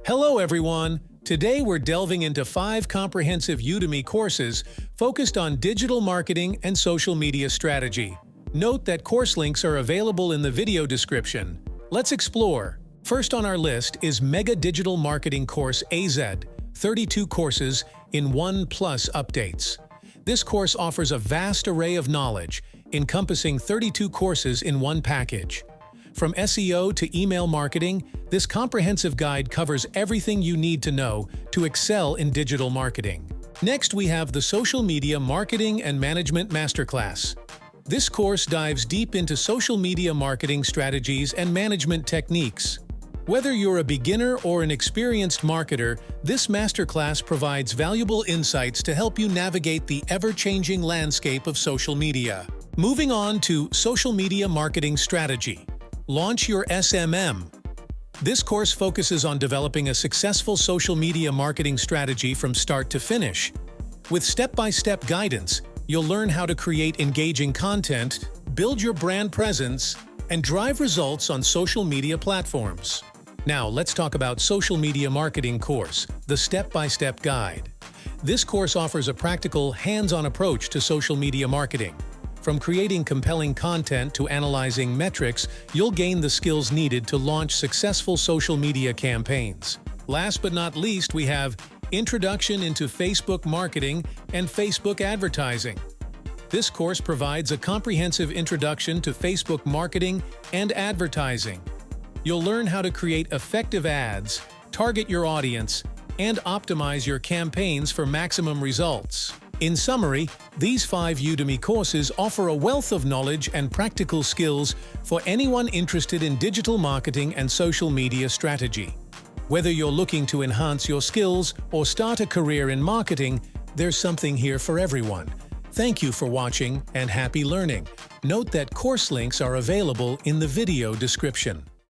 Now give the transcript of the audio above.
Hello everyone! Today we're delving into 5 comprehensive Udemy courses focused on digital marketing and social media strategy. Note that course links are available in the video description. Let's explore. First on our list is Mega Digital Marketing Course AZ, 32 courses in 1+ updates. This course offers a vast array of knowledge, encompassing 32 courses in one package. From SEO to email marketing, this comprehensive guide covers everything you need to know to excel in digital marketing. Next, we have the Social Media Marketing and Management Masterclass. This course dives deep into social media marketing strategies and management techniques. Whether you're a beginner or an experienced marketer, this masterclass provides valuable insights to help you navigate the ever-changing landscape of social media. Moving on to Social Media Marketing Strategy. Launch your SMM. This course focuses on developing a successful social media marketing strategy from start to finish. With step-by-step guidance, you'll learn how to create engaging content, build your brand presence, and drive results on social media platforms. Now, let's talk about Social Media Marketing Course, the step-by-step guide. This course offers a practical, hands-on approach to social media marketing. From creating compelling content to analyzing metrics, you'll gain the skills needed to launch successful social media campaigns. Last but not least, we have Introduction into Facebook Marketing and Facebook Advertising. This course provides a comprehensive introduction to Facebook marketing and advertising. You'll learn how to create effective ads, target your audience, and optimize your campaigns for maximum results. In summary, these 5 Udemy courses offer a wealth of knowledge and practical skills for anyone interested in digital marketing and social media strategy. Whether you're looking to enhance your skills or start a career in marketing, there's something here for everyone. Thank you for watching and happy learning. Note that course links are available in the video description.